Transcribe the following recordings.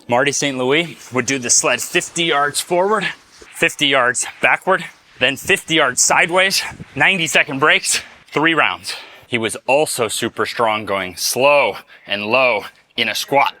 Marty St. Louis would do the sled 50 yards forward, 50 yards backward, then 50 yards sideways, 90-second breaks, 3 rounds. He was also super strong going slow and low in a squat.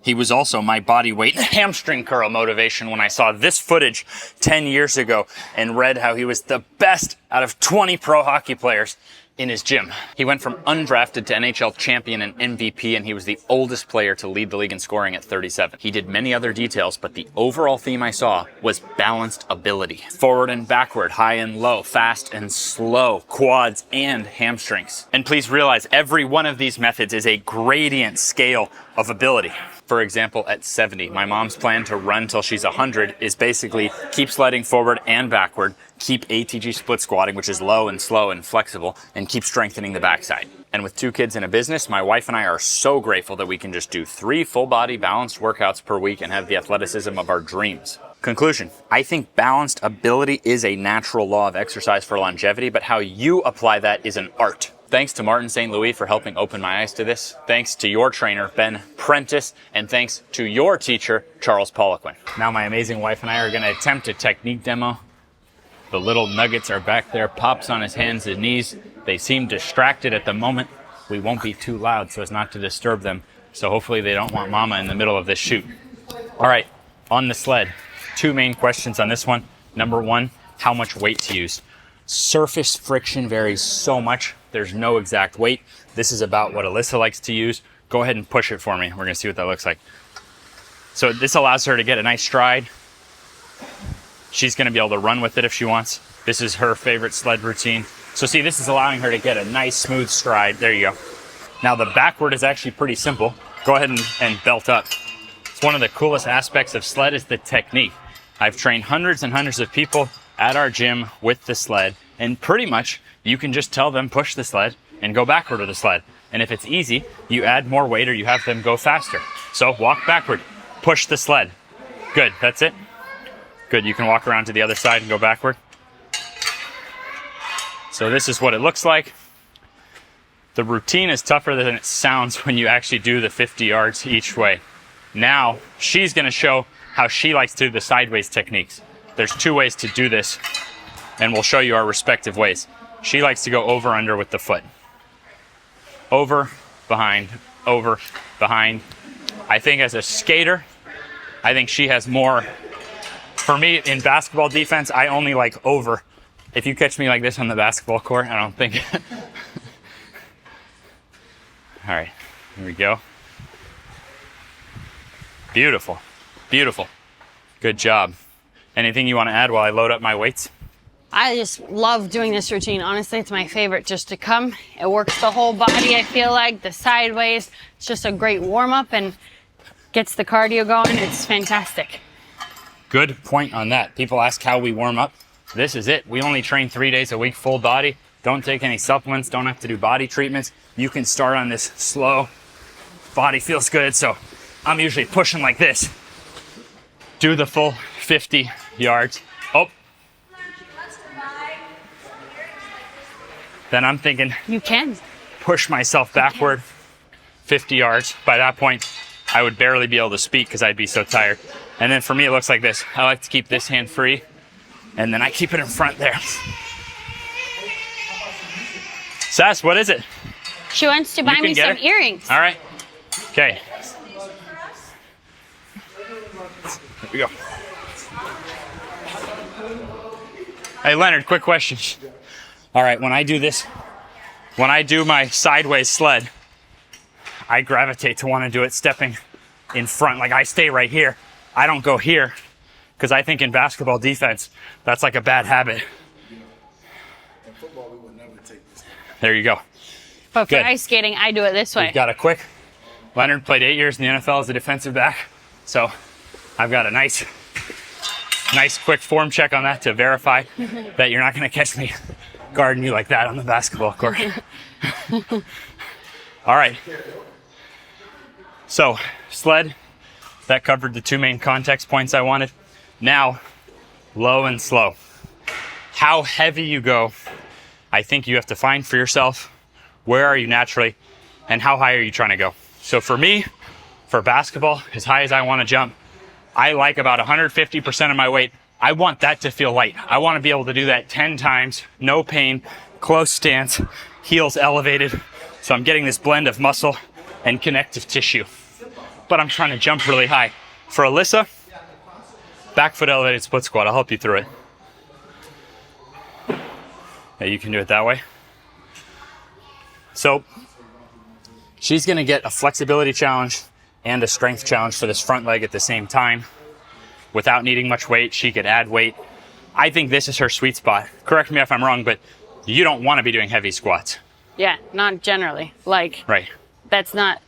He was also my body weight hamstring curl motivation when I saw this footage 10 years ago and read how he was the best out of 20 pro hockey players in his gym. He went from undrafted to NHL champion and MVP, and he was the oldest player to lead the league in scoring at 37. He did many other details, but the overall theme I saw was balanced ability. Forward and backward, high and low, fast and slow, quads and hamstrings. And please realize every one of these methods is a gradient scale of ability. For example, at 70, my mom's plan to run till she's 100 is basically keep sledding forward and backward, keep ATG split squatting, which is low and slow and flexible, and keep strengthening the backside. And with 2 kids in a business, my wife and I are so grateful that we can just do 3 full body balanced workouts per week and have the athleticism of our dreams. Conclusion, I think balanced ability is a natural law of exercise for longevity, but how you apply that is an art. Thanks to Martin St. Louis for helping open my eyes to this. Thanks to your trainer, Ben Prentice, and thanks to your teacher, Charles Poliquin. Now my amazing wife and I are going to attempt a technique demo. The little nuggets are back there, Pop's on his hands and knees. They seem distracted at the moment. We won't be too loud so as not to disturb them. So hopefully they don't want Mama in the middle of this shoot. All right, on the sled, 2 main questions on this one. Number 1, how much weight to use. Surface friction varies so much. There's no exact weight. This is about what Alyssa likes to use. Go ahead and push it for me. We're gonna see what that looks like. So this allows her to get a nice stride. She's gonna be able to run with it if she wants. This is her favorite sled routine. So see, this is allowing her to get a nice smooth stride. There you go. Now the backward is actually pretty simple. Go ahead and belt up. It's one of the coolest aspects of sled is the technique. I've trained hundreds and hundreds of people at our gym with the sled, and pretty much you can just tell them push the sled and go backward with the sled. And if it's easy, you add more weight or you have them go faster. So walk backward, push the sled. Good, that's it. Good, you can walk around to the other side and go backward. So this is what it looks like. The routine is tougher than it sounds when you actually do the 50 yards each way. Now, she's gonna show how she likes to do the sideways techniques. There's 2 ways to do this, and we'll show you our respective ways. She likes to go over under with the foot. Over, behind, over, behind. I think as a skater, I think she has more. For me, in basketball defense, I only like over. If you catch me like this on the basketball court, I don't think. All right, here we go. Beautiful, beautiful. Good job. Anything you want to add while I load up my weights? I just love doing this routine. Honestly, it's my favorite just to come. It works the whole body, I feel like, the sideways. It's just a great warm-up and gets the cardio going. It's fantastic. Good point on that. People ask how we warm up. This is it. We only train 3 days a week, full body. Don't take any supplements. Don't have to do body treatments. You can start on this slow. Body feels good. So I'm usually pushing like this. Do the full 50 yards. Oh. Then I'm thinking, you can push myself backward 50 yards. By that point, I would barely be able to speak because I'd be so tired. And then for me, it looks like this. I like to keep this hand free, and then I keep it in front there. Sass, what is it? She wants to buy me some earrings. All right. Okay. Here we go. Hey, Leonard, quick question. All right, when I do this, when I do my sideways sled, I gravitate to want to do it stepping in front. Like I stay right here. I don't go here because I think in basketball defense, that's like a bad habit. In football, we would never take this. There you go. But for ice skating, I do it this way. We've got a quick, Leonard played 8 years in the NFL as a defensive back. So I've got a nice quick form check on that to verify that you're not going to catch me guarding you like that on the basketball court. All right. So sled, that covered the 2 main context points I wanted. Now, low and slow. How heavy you go, I think you have to find for yourself. Where are you naturally, and how high are you trying to go? So for me, For basketball, as high as I want to jump, I like about 150% of my weight. I want that to feel light. I want to be able to do that 10 times, no pain, close stance, heels elevated. So I'm getting this blend of muscle and connective tissue. But I'm trying to jump really high. For Alyssa, back foot elevated split squat. I'll help you through it. Yeah, you can do it that way. So she's going to get a flexibility challenge and a strength challenge for this front leg at the same time. Without needing much weight, she could add weight. I think this is her sweet spot. Correct me if I'm wrong, but you don't want to be doing heavy squats. Yeah, not generally. Like, right. That's not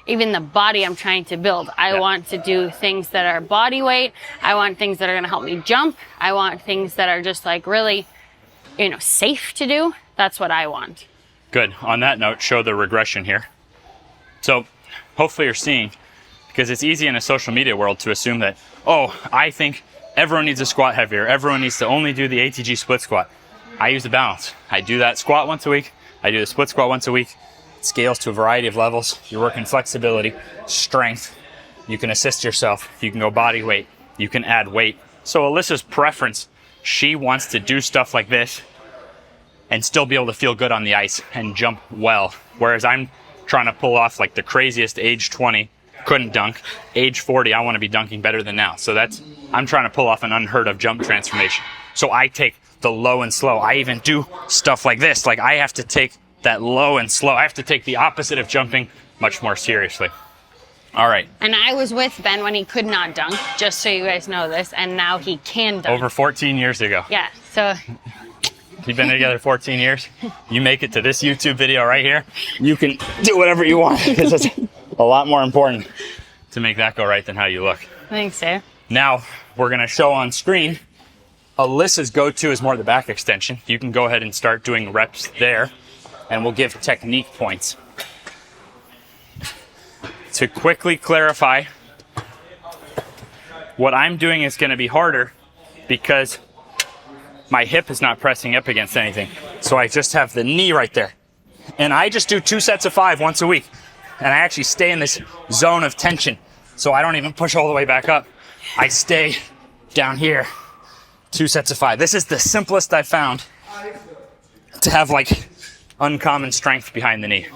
even the body I'm trying to build. I want to do things that are body weight. I want things that are going to help me jump. I want things that are just like really, safe to do. That's what I want. Good. On that note, show the regression here. So hopefully you're seeing, because it's easy in a social media world to assume that, I think everyone needs to squat heavier. Everyone needs to only do the ATG split squat. I use the balance. I do that squat once a week. I do the split squat once a week. It scales to a variety of levels. You're working flexibility, strength. You can assist yourself. You can go body weight. You can add weight. So Alyssa's preference, she wants to do stuff like this and still be able to feel good on the ice and jump well. Whereas I'm trying to pull off like the craziest age 20, couldn't dunk. Age 40, I want to be dunking better than now. So I'm trying to pull off an unheard of jump transformation. So I take the low and slow. I even do stuff like this. Like I have to take that low and slow. I have to take the opposite of jumping much more seriously. All right. And I was with Ben when he could not dunk, just so you guys know this, and now he can dunk. Over 14 years ago. Yeah, so... We've been together 14 years. You make it to this YouTube video right here, you can do whatever you want, because it's a lot more important to make that go right than how you look. Thanks, Sarah. Now, we're going to show on screen, Alyssa's go-to is more the back extension. You can go ahead and start doing reps there, and we'll give technique points. To quickly clarify, what I'm doing is going to be harder because my hip is not pressing up against anything. So I just have the knee right there. And I just do 2 sets of 5 once a week. And I actually stay in this zone of tension. So I don't even push all the way back up. I stay down here, 2 sets of 5. This is the simplest I've found to have like uncommon strength behind the knee.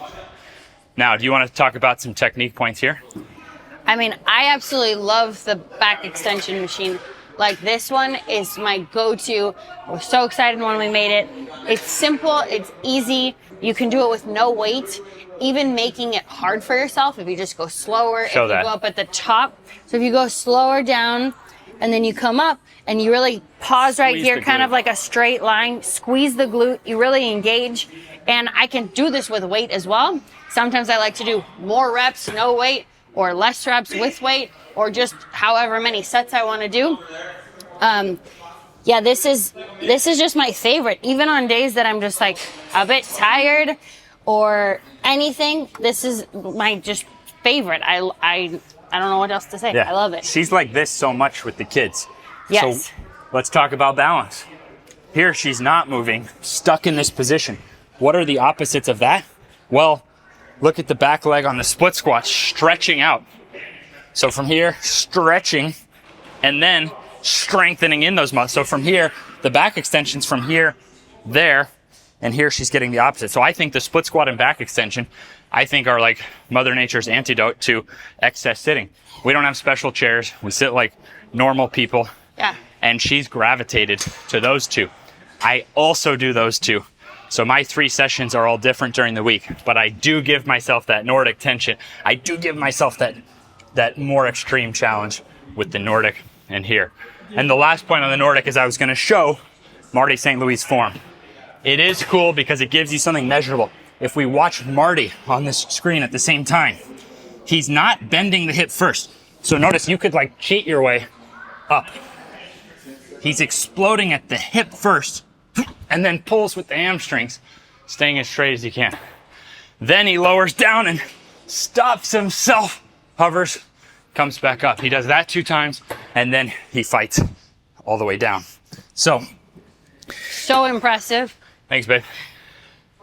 Now, do you want to talk about some technique points here? I mean, I absolutely love the back extension machine. Like this one is my go-to. We're so excited when we made it. It's simple, it's easy. You can do it with no weight, even making it hard for yourself if you just go slower, if you go up at the top. So if you go slower down and then you come up and you really pause right here, kind of like a straight line, squeeze the glute, you really engage. And I can do this with weight as well. Sometimes I like to do more reps, no weight, or less reps with weight, or just however many sets I want to do. This is just my favorite. Even on days that I'm just like a bit tired or anything, this is my just favorite. I don't know what else to say. Yeah. I love it. She's like this so much with the kids. Yes. So let's talk about balance. Here she's not moving, stuck in this position. What are the opposites of that? Well, look at the back leg on the split squat, stretching out. So from here, stretching, and then strengthening in those muscles. So from here, the back extensions from here, there, and here she's getting the opposite. So I think the split squat and back extension, I think are like Mother Nature's antidote to excess sitting. We don't have special chairs. We sit like normal people. Yeah. And she's gravitated to those two. I also do those two. So my 3 sessions are all different during the week, but I do give myself that Nordic tension. I do give myself that more extreme challenge with the Nordic and here. And the last point on the Nordic is I was going to show Marty St. Louis' form. It is cool because it gives you something measurable. If we watch Marty on this screen at the same time, he's not bending the hip first. So notice you could like cheat your way up. He's exploding at the hip first and then pulls with the hamstrings, staying as straight as he can. Then he lowers down and stops himself, hovers, comes back up. He does that 2 times, and then he fights all the way down. So impressive. Thanks, babe.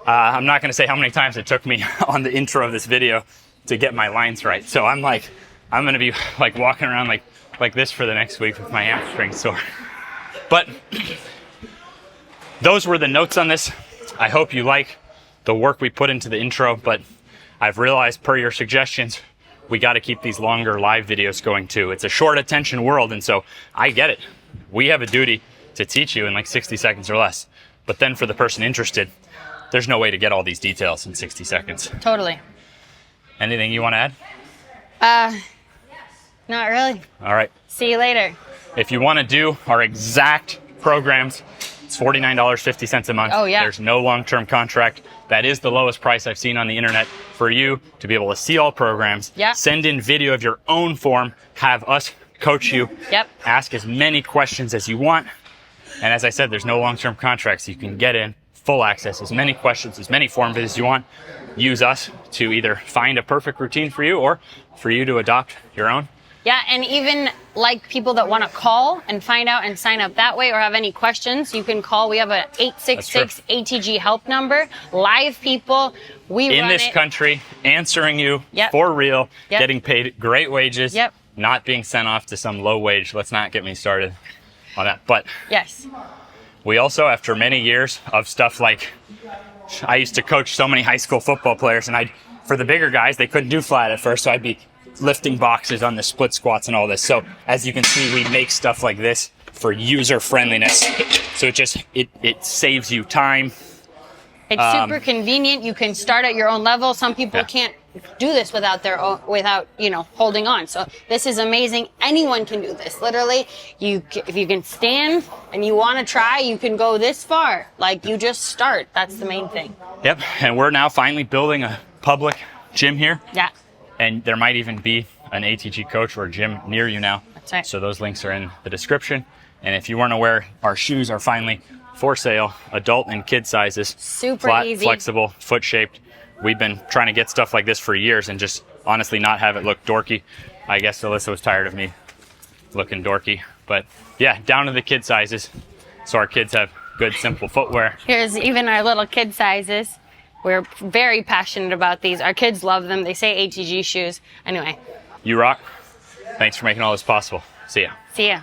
I'm not going to say how many times it took me on the intro of this video to get my lines right. So I'm going to be like walking around like this for the next week with my hamstring sore. But those were the notes on this. I hope you like the work we put into the intro, but I've realized per your suggestions, we got to keep these longer live videos going too. It's a short attention world, and so I get it. We have a duty to teach you in like 60 seconds or less. But then for the person interested, there's no way to get all these details in 60 seconds. Totally. Anything you want to add? Not really. All right. See you later. If you want to do our exact programs, it's $49.50 a month. Oh, yeah. There's no long-term contract. That is the lowest price I've seen on the internet for you to be able to see all programs. Yeah. Send in video of your own form. Have us coach you. Yep. Ask as many questions as you want. And as I said, there's no long-term contract, so you can get in full access, as many questions, as many form visits you want. Use us to either find a perfect routine for you or for you to adopt your own. Yeah, and even like people that want to call and find out and sign up that way or have any questions, you can call. We have a 866 ATG help number. Live people. We in run this it. country, answering you Yep. for real, Yep. getting paid great wages, Yep. not being sent off to some low wage. Let's not get me started on that. But Yes. we also, after many years of stuff like, I used to coach so many high school football players, and for the bigger guys, they couldn't do flat at first, so I'd be lifting boxes on the split squats and all this. So as you can see, we make stuff like this for user friendliness. So it saves you time. It's super convenient. You can start at your own level. Some people Yeah. can't do this without holding on. So this is amazing. Anyone can do this. Literally, if you can stand and you want to try, you can go this far. Like, you just start. That's the main thing. Yep, and we're now finally building a public gym here. Yeah. And there might even be an ATG coach or a gym near you now. That's right. So those links are in the description. And if you weren't aware, our shoes are finally for sale, adult and kid sizes. Super flat, easy. flexible, foot shaped. We've been trying to get stuff like this for years and just honestly not have it look dorky. I guess Alyssa was tired of me looking dorky. But yeah, down to the kid sizes. So our kids have good, simple footwear. Here's even our little kid sizes. We're very passionate about these. Our kids love them. They say ATG shoes. Anyway, You rock. Thanks for making all this possible. See ya. see ya.